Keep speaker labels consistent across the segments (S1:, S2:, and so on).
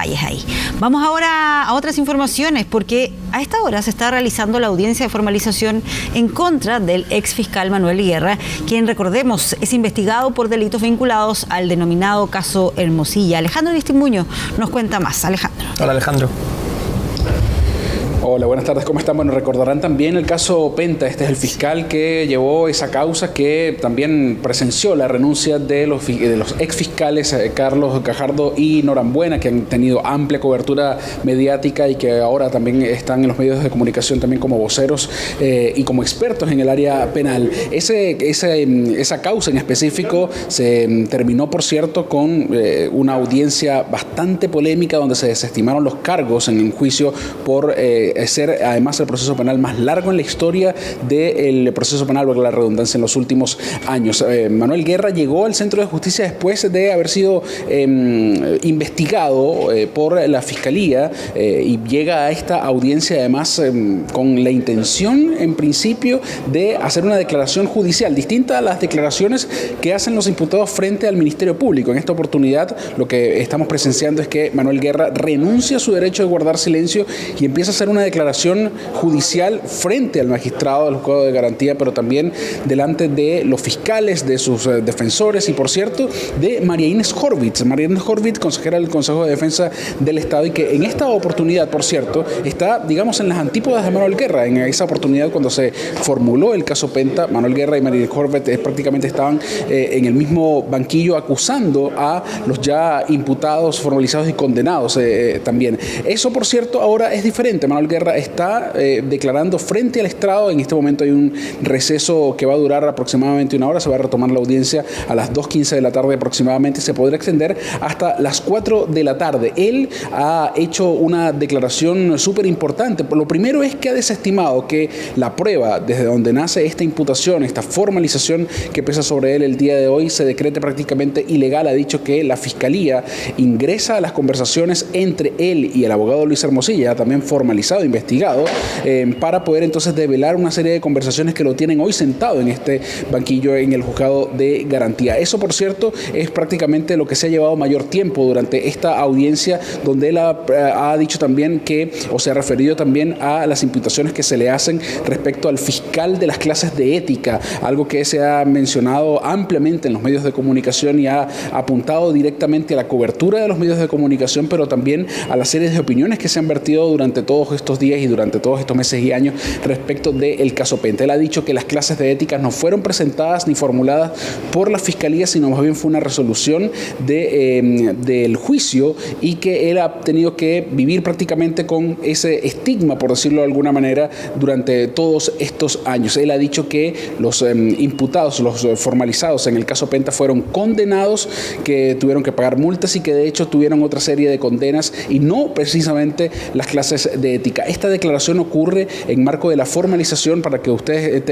S1: detalles ahí. Vamos ahora a otras informaciones, porque a esta hora se está realizando la audiencia de formalización en contra del ex fiscal Manuel Guerra, quien, recordemos, es investigado por delitos vinculados al denominado caso Hermosilla. Alejandro Aristimuño nos cuenta más. Alejandro.
S2: Hola, Alejandro.
S3: Hola, buenas tardes, ¿cómo están? Bueno, recordarán también el caso Penta. Este es el fiscal que llevó esa causa, que también presenció la renuncia de los ex fiscales Carlos Gajardo y Norambuena, que han tenido amplia cobertura mediática y que ahora también están en los medios de comunicación también como voceros y como expertos en el área penal. Esa causa en específico se terminó, por cierto, con una audiencia bastante polémica, donde se desestimaron los cargos en un juicio por ser además el proceso penal más largo en la historia del proceso penal, valga la redundancia, en los últimos años. Manuel Guerra llegó al Centro de Justicia después de haber sido investigado por la Fiscalía y llega a esta audiencia además con la intención, en principio, de hacer una declaración judicial distinta a las declaraciones que hacen los imputados frente al Ministerio Público. En esta oportunidad lo que estamos presenciando es que Manuel Guerra renuncia a su derecho de guardar silencio y empieza a hacer una declaración judicial frente al magistrado del juzgado de garantía, pero también delante de los fiscales, de sus defensores y, por cierto, de María Inés Horvitz. María Inés Horvitz, consejera del Consejo de Defensa del Estado, y que en esta oportunidad, por cierto, está, digamos, en las antípodas de Manuel Guerra. En esa oportunidad, cuando se formuló el caso Penta, Manuel Guerra y María Inés Horvitz prácticamente estaban en el mismo banquillo acusando a los ya imputados, formalizados y condenados también. Eso, por cierto, ahora es diferente. Manuel Guerra está declarando frente al estrado. En este momento hay un receso que va a durar aproximadamente una hora. Se va a retomar la audiencia a las 2:15 de la tarde aproximadamente. Se podrá extender hasta las 4 de la tarde. Él ha hecho una declaración súper importante. Lo primero es que ha desestimado que la prueba desde donde nace esta imputación, esta formalización que pesa sobre él el día de hoy, se decrete prácticamente ilegal. Ha dicho que la Fiscalía ingresa a las conversaciones entre él y el abogado Luis Hermosilla, también formalizado, investigado, para poder entonces develar una serie de conversaciones que lo tienen hoy sentado en este banquillo en el juzgado de garantía. Eso, por cierto, es prácticamente lo que se ha llevado mayor tiempo durante esta audiencia, donde él ha dicho también que, o se ha referido también a las imputaciones que se le hacen respecto al fiscal de las clases de ética, algo que se ha mencionado ampliamente en los medios de comunicación y ha apuntado directamente a la cobertura de los medios de comunicación, pero también a las series de opiniones que se han vertido durante todos estos días y durante todos estos meses y años respecto del caso Penta. Él ha dicho que las clases de ética no fueron presentadas ni formuladas por la Fiscalía, sino más bien fue una resolución del juicio, y que él ha tenido que vivir prácticamente con ese estigma, por decirlo de alguna manera, durante todos estos años. Él ha dicho que los imputados, los formalizados en el caso Penta, fueron condenados, que tuvieron que pagar multas y que de hecho tuvieron otra serie de condenas, y no precisamente las clases de ética. Esta declaración ocurre en marco de la formalización, para que ustedes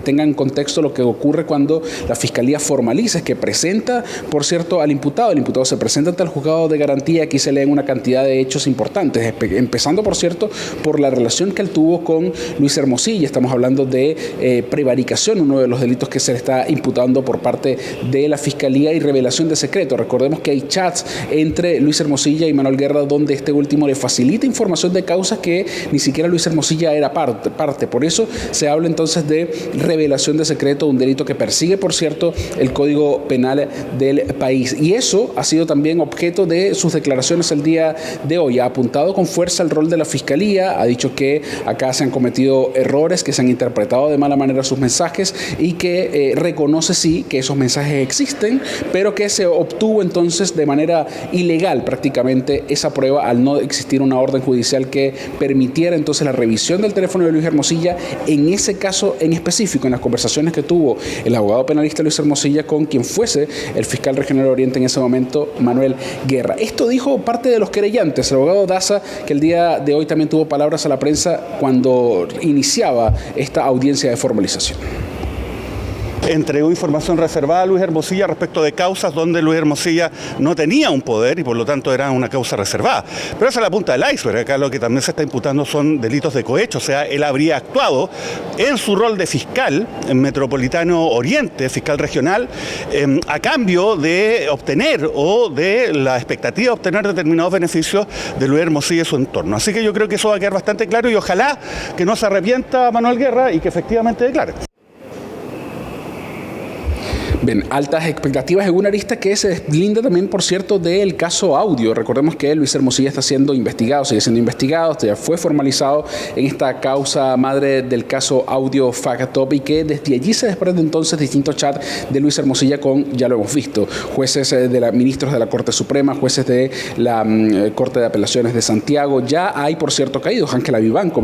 S3: tengan en contexto lo que ocurre cuando la Fiscalía formaliza, es que presenta, por cierto, al imputado. El imputado se presenta ante el juzgado de garantía. Aquí se leen una cantidad de hechos importantes, empezando, por cierto, por la relación que él tuvo con Luis Hermosilla. Estamos hablando de prevaricación, uno de los delitos que se le está imputando por parte de la Fiscalía, y revelación de secreto. Recordemos que hay chats entre Luis Hermosilla y Manuel Guerra, donde este último le facilita información de causas que ni siquiera Luis Hermosilla era parte. Por eso se habla entonces de revelación de secreto, un delito que persigue, por cierto, el Código Penal del país. Y eso ha sido también objeto de sus declaraciones el día de hoy. Ha apuntado con fuerza el rol de la Fiscalía, ha dicho que acá se han cometido errores, que se han interpretado de mala manera sus mensajes, y que reconoce sí que esos mensajes existen, pero que se obtuvo entonces de manera ilegal prácticamente esa prueba, al no existir una orden judicial que permitiera entonces la revisión del teléfono de Luis Hermosilla en ese caso en específico, en las conversaciones que tuvo el abogado penalista Luis Hermosilla con quien fuese el fiscal regional Oriente en ese momento, Manuel Guerra. Esto dijo parte de los querellantes, el abogado Daza, que el día de hoy también tuvo palabras a la prensa cuando iniciaba esta audiencia de formalización.
S2: entregó información reservada a Luis Hermosilla respecto de causas donde Luis Hermosilla no tenía un poder y por lo tanto era una causa reservada. Pero esa es la punta del iceberg. Acá lo que también se está imputando son delitos de cohecho, o sea, él habría actuado en su rol de fiscal en Metropolitano Oriente, fiscal regional, a cambio de obtener o de la expectativa de obtener determinados beneficios de Luis Hermosilla y su entorno. Así que yo creo que eso va a quedar bastante claro y ojalá que no se arrepienta Manuel Guerra y que efectivamente declare.
S3: Bien, altas expectativas en una arista que se deslinda también, por cierto, del caso Audio. Recordemos que Luis Hermosilla está siendo investigado, sigue siendo investigado, ya fue formalizado en esta causa madre del caso Audio Factop y que desde allí se desprenden entonces distintos chats de Luis Hermosilla con, ya lo hemos visto, jueces ministros de la Corte Suprema, jueces de la Corte de Apelaciones de Santiago. Ya hay, por cierto, caídos. Ángela Vivanco,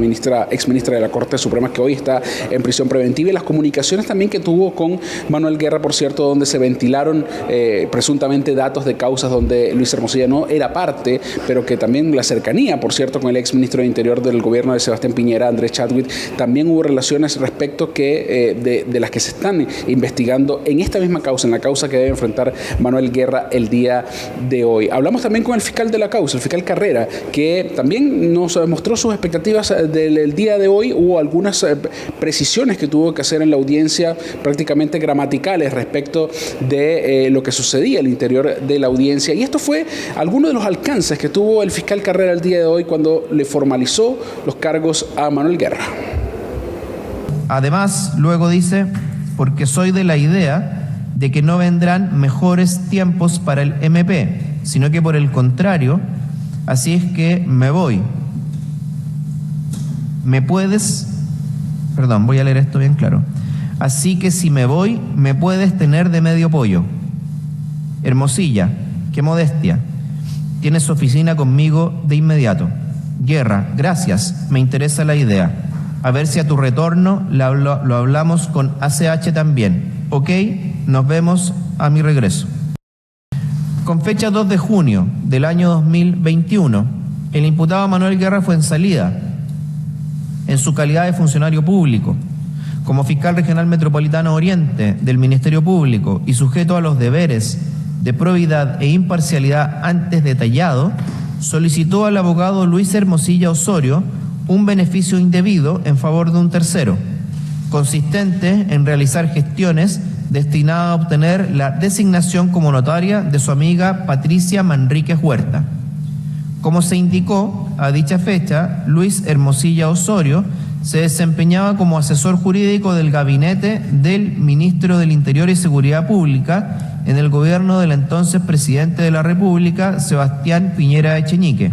S3: exministra de la Corte Suprema, que hoy está en prisión preventiva, y las comunicaciones también que tuvo con Manuel Guerra, por cierto, donde se ventilaron presuntamente datos de causas donde Luis Hermosilla no era parte, pero que también la cercanía, por cierto, con el exministro de Interior del gobierno de Sebastián Piñera, Andrés Chadwick, también hubo relaciones respecto de las que se están investigando en esta misma causa, en la causa que debe enfrentar Manuel Guerra el día de hoy. Hablamos también con el fiscal de la causa, el fiscal Carrera, que también nos mostró sus expectativas del día de hoy. Hubo algunas precisiones que tuvo que hacer en la audiencia, prácticamente gramaticales, respecto de lo que sucedía al interior de la audiencia. Y esto fue alguno de los alcances que tuvo el fiscal Carrera el día de hoy cuando le formalizó los cargos a Manuel Guerra.
S4: Además, luego dice, porque soy de la idea de que no vendrán mejores tiempos para el MP, sino que por el contrario, así es que me voy. Voy a leer esto bien claro. Así que si me voy, me puedes tener de medio pollo. Hermosilla, qué modestia. Tienes oficina conmigo de inmediato. Guerra, gracias, me interesa la idea. A ver si a tu retorno lo hablamos con ACH también. Ok, nos vemos a mi regreso. Con fecha 2 de junio del año 2021, el imputado Manuel Guerra Fuenzalida, en su calidad de funcionario público, como fiscal regional metropolitano Oriente del Ministerio Público y sujeto a los deberes de probidad e imparcialidad antes detallado, solicitó al abogado Luis Hermosilla Osorio un beneficio indebido en favor de un tercero, consistente en realizar gestiones destinadas a obtener la designación como notaria de su amiga Patricia Manríquez Huerta. Como se indicó, a dicha fecha, Luis Hermosilla Osorio se desempeñaba como asesor jurídico del gabinete del ministro del Interior y Seguridad Pública en el gobierno del entonces presidente de la República, Sebastián Piñera Echenique.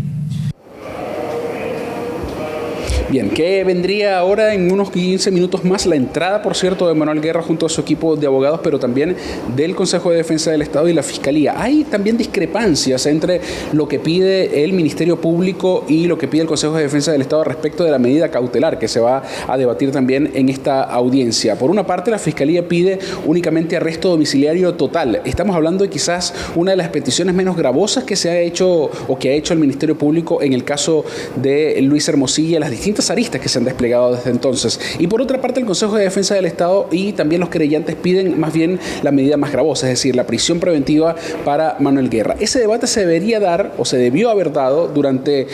S3: Bien, que vendría ahora en unos 15 minutos más la entrada, por cierto, de Manuel Guerra junto a su equipo de abogados, pero también del Consejo de Defensa del Estado y la Fiscalía. Hay también discrepancias entre lo que pide el Ministerio Público y lo que pide el Consejo de Defensa del Estado respecto de la medida cautelar que se va a debatir también en esta audiencia. Por una parte, la Fiscalía pide únicamente arresto domiciliario total. Estamos hablando de quizás una de las peticiones menos gravosas que se ha hecho o que ha hecho el Ministerio Público en el caso de Luis Hermosilla, las distintas aristas que se han desplegado desde entonces. Y por otra parte, el Consejo de Defensa del Estado y también los querellantes piden más bien la medida más gravosa, es decir, la prisión preventiva para Manuel Guerra. Ese debate se debería dar o se debió haber dado durante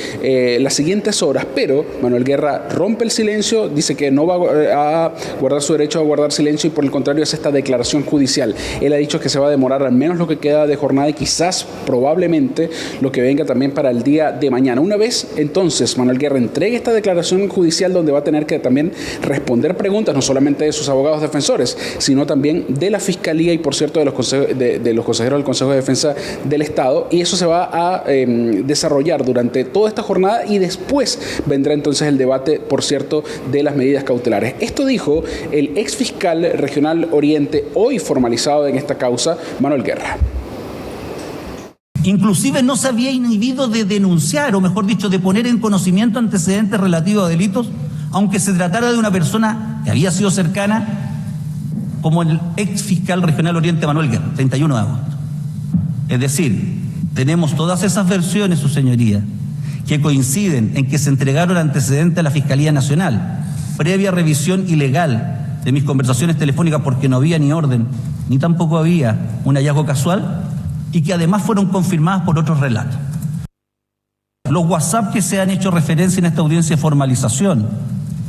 S3: las siguientes horas, pero Manuel Guerra rompe el silencio, dice que no va a guardar su derecho a guardar silencio y por el contrario hace esta declaración judicial. Él ha dicho que se va a demorar al menos lo que queda de jornada y quizás probablemente lo que venga también para el día de mañana. Una vez entonces Manuel Guerra entregue esta declaración judicial donde va a tener que también responder preguntas no solamente de sus abogados defensores, sino también de la Fiscalía y por cierto de los consejeros del Consejo de Defensa del Estado, y eso se va a desarrollar durante toda esta jornada y después vendrá entonces el debate, por cierto, de las medidas cautelares. Esto dijo el ex fiscal regional Oriente, hoy formalizado en esta causa, Manuel Guerra.
S5: Inclusive no se había inhibido de denunciar, o mejor dicho, de poner en conocimiento antecedentes relativos a delitos, aunque se tratara de una persona que había sido cercana, como el ex fiscal regional Oriente Manuel Guerra, 31 de agosto. Es decir, tenemos todas esas versiones, su señoría, que coinciden en que se entregaron antecedentes a la Fiscalía Nacional, previa revisión ilegal de mis conversaciones telefónicas, porque no había ni orden, ni tampoco había un hallazgo casual, y que además fueron confirmadas por otros relatos. Los WhatsApp que se han hecho referencia en esta audiencia de formalización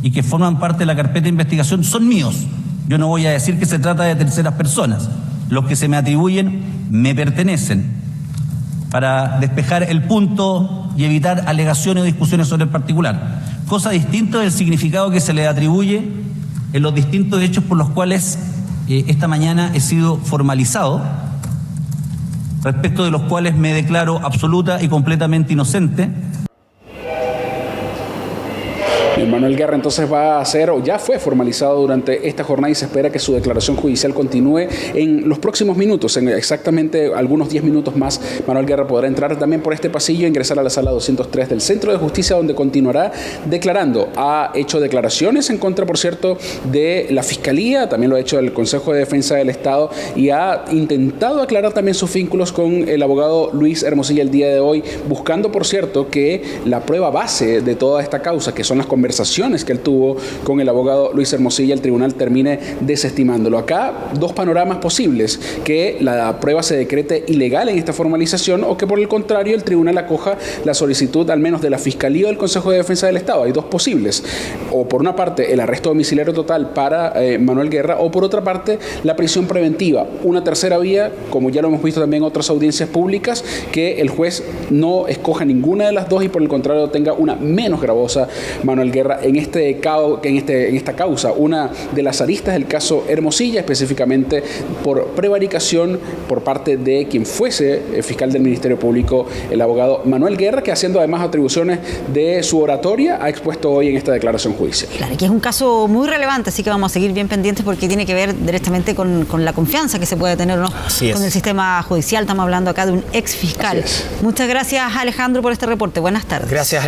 S5: y que forman parte de la carpeta de investigación son míos. Yo no voy a decir que se trata de terceras personas. Los que se me atribuyen me pertenecen, para despejar el punto y evitar alegaciones o discusiones sobre el particular. Cosa distinta del significado que se le atribuye en los distintos hechos por los cuales esta mañana he sido formalizado, respecto de los cuales me declaro absoluta y completamente inocente.
S3: Manuel Guerra entonces va a ser, o ya fue formalizado durante esta jornada, y se espera que su declaración judicial continúe en los próximos minutos, en exactamente algunos 10 minutos más. Manuel Guerra podrá entrar también por este pasillo e ingresar a la sala 203 del Centro de Justicia, donde continuará declarando. Ha hecho declaraciones en contra, por cierto, de la Fiscalía, también lo ha hecho el Consejo de Defensa del Estado, y ha intentado aclarar también sus vínculos con el abogado Luis Hermosilla el día de hoy, buscando, por cierto, que la prueba base de toda esta causa, que son las conversaciones que él tuvo con el abogado Luis Hermosilla, el tribunal termine desestimándolo. Acá dos panoramas posibles: que la prueba se decrete ilegal en esta formalización, o que por el contrario el tribunal acoja la solicitud al menos de la Fiscalía o del Consejo de Defensa del Estado. Hay dos posibles: o por una parte el arresto domiciliario total para Manuel Guerra, o por otra parte la prisión preventiva. Una tercera vía, como ya lo hemos visto también en otras audiencias públicas, que el juez no escoja ninguna de las dos y por el contrario tenga una menos gravosa Manuel Guerra en esta causa, una de las aristas del caso Hermosilla, específicamente por prevaricación por parte de quien fuese fiscal del Ministerio Público, el abogado Manuel Guerra, que, haciendo además atribuciones de su oratoria, ha expuesto hoy en esta declaración judicial.
S1: Claro, que es un caso muy relevante, así que vamos a seguir bien pendientes, porque tiene que ver directamente con la confianza que se puede tener o no con el sistema judicial. Estamos hablando acá de un ex fiscal. Muchas gracias, Alejandro, por este reporte. Buenas tardes.
S6: Gracias.